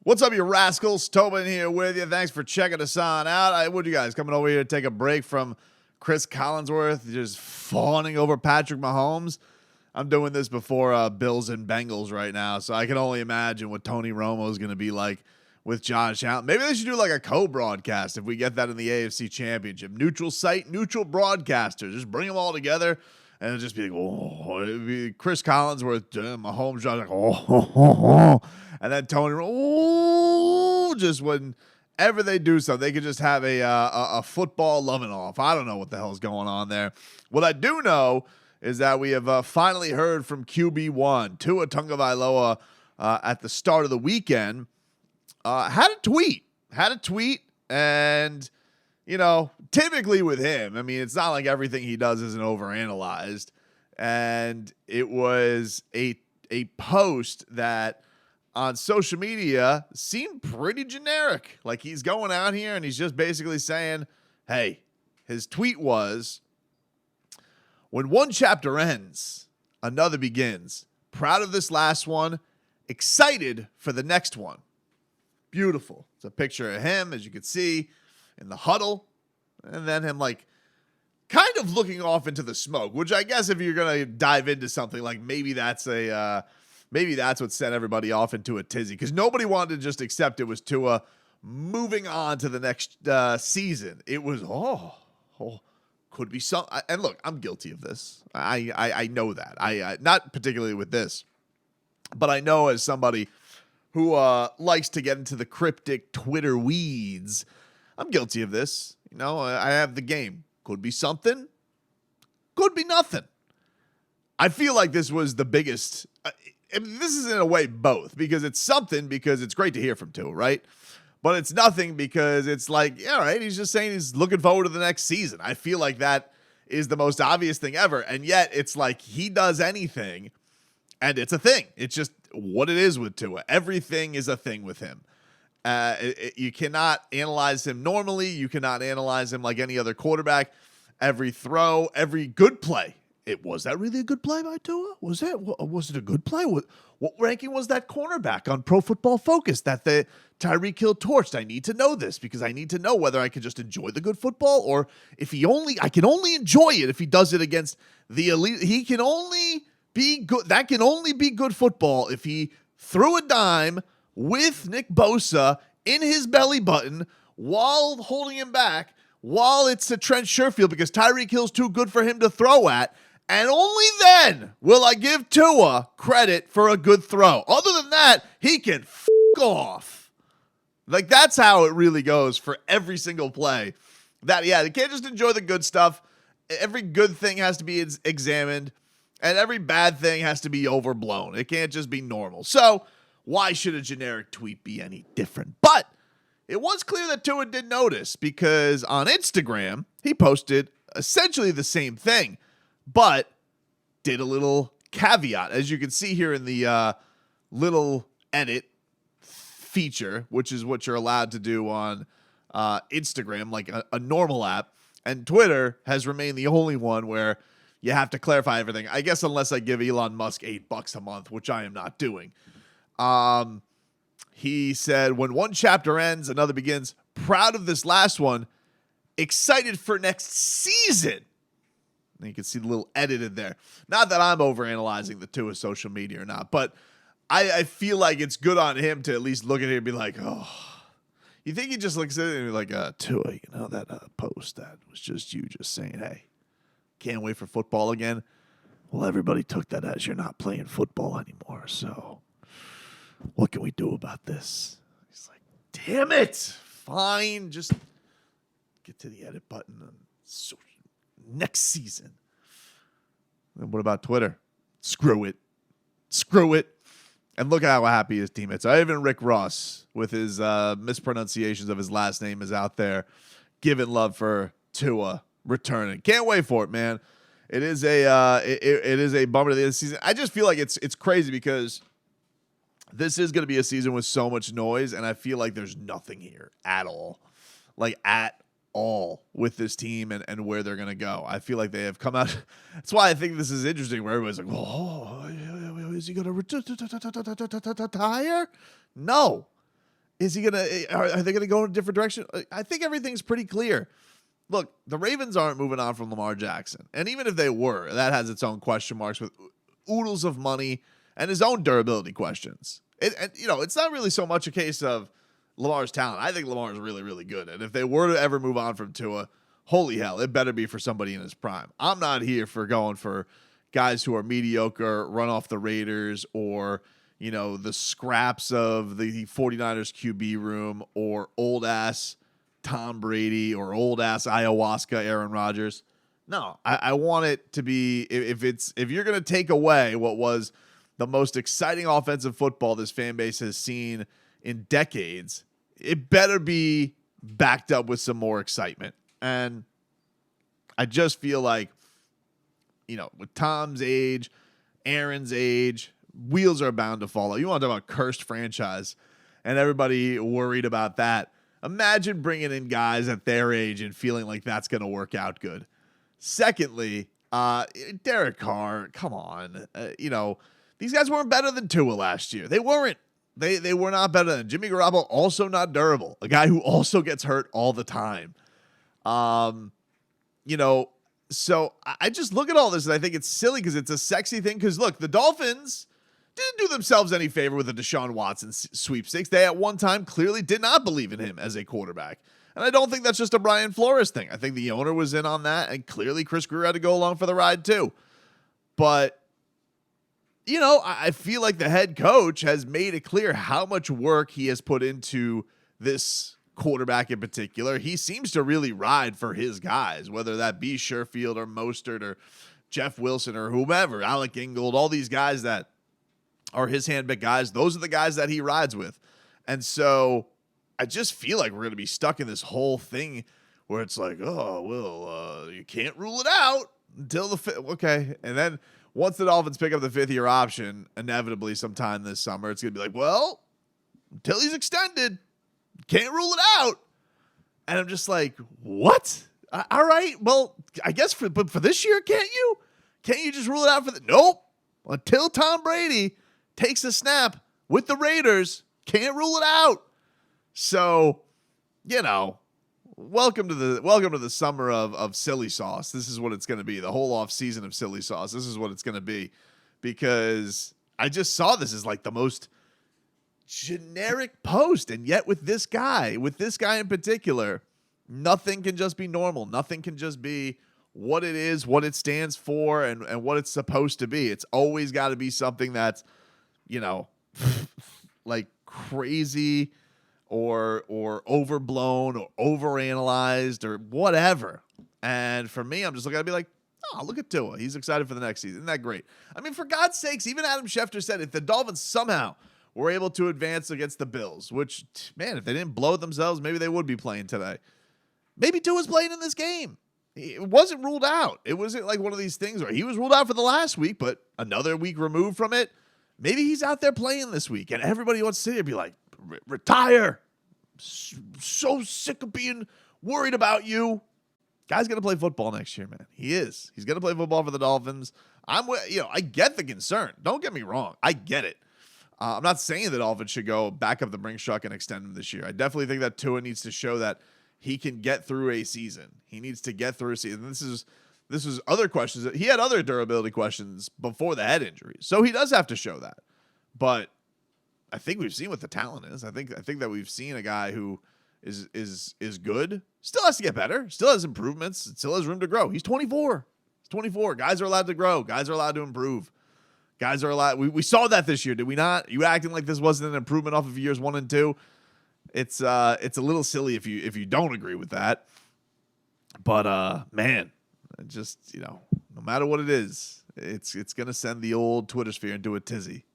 What's up, you rascals? Tobin here with you. Thanks for checking us on out. What you guys coming over here to take a break from Chris Collinsworth just fawning over Patrick Mahomes? I'm doing this before Bills and Bengals right now, so I can only imagine what Tony Romo is going to be like with Josh Allen. Maybe they should do like a co-broadcast if we get that in the AFC Championship. Neutral site, neutral broadcaster. Just bring them all together, and it'll just be like, oh, it'd be Chris Collinsworth, Mahomes, Josh, like, oh. And then Tony, just whenever they do so, they could just have a football loving off. I don't know what the hell's going on there. What I do know is that we have finally heard from QB1, Tua Tagovailoa, at the start of the weekend. Had a tweet, and, you know, typically with him, I mean, it's not like everything he does isn't overanalyzed. And it was a post that on social media seemed pretty generic. Like he's going out here and he's just basically saying, hey, his tweet was, when one chapter ends, another begins. Proud of this last one, excited for the next one. Beautiful. It's a picture of him, as you can see, in the huddle, and then him like kind of looking off into the smoke, which I guess if you're going to dive into something, like maybe that's what sent everybody off into a tizzy, because nobody wanted to just accept it was Tua moving on to the next season. It was, could be some. And look, I'm guilty of this. I know that. I not particularly with this, but I know as somebody who likes to get into the cryptic Twitter weeds, I'm guilty of this. You know, I have the game. Could be something. Could be nothing. I feel like this was the biggest. This is in a way both, because it's something because it's great to hear from Tua, right? But it's nothing because it's like, yeah, right, he's just saying he's looking forward to the next season. I feel like that is the most obvious thing ever. And yet it's like he does anything and it's a thing. It's just what it is with Tua. Everything is a thing with him. You cannot analyze him normally. You cannot analyze him like any other quarterback. Every throw, every good play. Was that really a good play by Tua? Was it a good play? What ranking was that cornerback on Pro Football Focus that the Tyreek Hill torched? I need to know this because I need to know whether I can just enjoy the good football or if I can only enjoy it if he does it against the elite. He can only be good. That can only be good football if he threw a dime with Nick Bosa in his belly button while holding him back, while it's a Trent Sherfield because Tyreek Hill's too good for him to throw at. And only then will I give Tua credit for a good throw. Other than that, he can f*** off. Like, that's how it really goes for every single play. You can't just enjoy the good stuff. Every good thing has to be examined, and every bad thing has to be overblown. It can't just be normal. So, why should a generic tweet be any different? But it was clear that Tua did notice, because on Instagram, he posted essentially the same thing, but did a little caveat, as you can see here in the little edit feature, which is what you're allowed to do on Instagram, like a normal app. And Twitter has remained the only one where you have to clarify everything. I guess unless I give Elon Musk $8 a month, which I am not doing. He said, when one chapter ends, another begins. Proud of this last one. Excited for next season. And you can see the little edited there. Not that I'm overanalyzing the Tua social media or not, but I feel like it's good on him to at least look at it and be like, oh. You think he just looks at it and be like, Tua, you know, that post that was just you just saying, hey, can't wait for football again. Well, everybody took that as you're not playing football anymore, so what can we do about this? He's like, damn it. Fine, just get to the edit button and next season. And what about Twitter? Screw it. And look how happy his teammates are. Even Rick Ross, with his mispronunciations of his last name, is out there giving love for Tua returning. Can't wait for it, man. It is a bummer to the end of the season. I just feel like it's crazy because this is going to be a season with so much noise, and I feel like there's nothing here at all. Like, at all with this team and where they're going to go. I feel like they have come out. That's why I think this is interesting, where everybody's like, oh, is he going to retire? No. Is he gonna? Are they gonna go in a different direction? I think everything's pretty clear. Look, the Ravens aren't moving on from Lamar Jackson, and even if they were, that has its own question marks with oodles of money and his own durability questions. It's not really so much a case of Lamar's talent. I think Lamar is really, really good, and if they were to ever move on from Tua, holy hell, it better be for somebody in his prime. I'm not here for going for guys who are mediocre, run off the Raiders, or the scraps of the 49ers QB room, or old-ass Tom Brady, or old-ass ayahuasca Aaron Rodgers. No, I want it to be, if you're going to take away what was the most exciting offensive football this fan base has seen in decades, it better be backed up with some more excitement. And I just feel like, with Tom's age, Aaron's age, wheels are bound to fall out. You want to talk about cursed franchise and everybody worried about that. Imagine bringing in guys at their age and feeling like that's going to work out good. Secondly, Derek Carr, come on. These guys weren't better than Tua last year. They weren't. They were not better than Jimmy Garoppolo, also not durable. A guy who also gets hurt all the time. So I just look at all this and I think it's silly because it's a sexy thing. Because look, the Dolphins didn't do themselves any favor with the Deshaun Watson sweepstakes. They at one time clearly did not believe in him as a quarterback. And I don't think that's just a Brian Flores thing. I think the owner was in on that, and clearly Chris Greer had to go along for the ride too. But, I feel like the head coach has made it clear how much work he has put into this quarterback in particular. He seems to really ride for his guys, whether that be Sherfield or Mostert or Jeff Wilson or whomever, Alec Ingold, all these guys that are his handpicked guys. Those are the guys that he rides with. And so I just feel like we're going to be stuck in this whole thing where it's like, oh, well, you can't rule it out until the fifth. Okay. And then once the Dolphins pick up the fifth-year option, inevitably sometime this summer, it's going to be like, well, until he's extended, can't rule it out. And I'm just like, what? All right. Well, I guess for this year, can't you? Can't you just rule it out for the? Nope. Until Tom Brady takes a snap with the Raiders, can't rule it out. So, welcome to the summer of silly sauce. This is what it's going to be. The whole off season of silly sauce. This is what it's going to be, because I just saw this as like the most generic post, and yet with this guy in particular, nothing can just be normal. Nothing can just be what it is, what it stands for, and what it's supposed to be. It's always got to be something that's, like crazy or overblown or overanalyzed or whatever. And for me, I'm just looking at it and be like, oh, look at Tua. He's excited for the next season. Isn't that great? I mean, for God's sakes, even Adam Schefter said if the Dolphins somehow were able to advance against the Bills, which, man, if they didn't blow it themselves, maybe they would be playing today. Maybe Tua's playing in this game. It wasn't ruled out. It wasn't like one of these things where he was ruled out for the last week, but another week removed from it, maybe he's out there playing this week. And everybody wants to sit here and be like, retire. So sick of being worried about you. Guy's going to play football next year, man. He is. He's going to play football for the Dolphins. I get the concern. Don't get me wrong. I get it. I'm not saying the Dolphins should go back up the Brinks truck and extend him this year. I definitely think that Tua needs to show that he can get through a season. He needs to get through a season. This is other questions. He had other durability questions before the head injury, so he does have to show that. But I think we've seen what the talent is. I think that we've seen a guy who is good. Still has to get better. Still has improvements. Still has room to grow. He's 24. He's 24. Guys are allowed to grow. Guys are allowed to improve. Guys are allowed. We saw that this year, did we not? You acting like this wasn't an improvement off of years 1 and 2. It's a little silly if you don't agree with that. But man, just no matter what it is, it's gonna send the old Twitter sphere into a tizzy.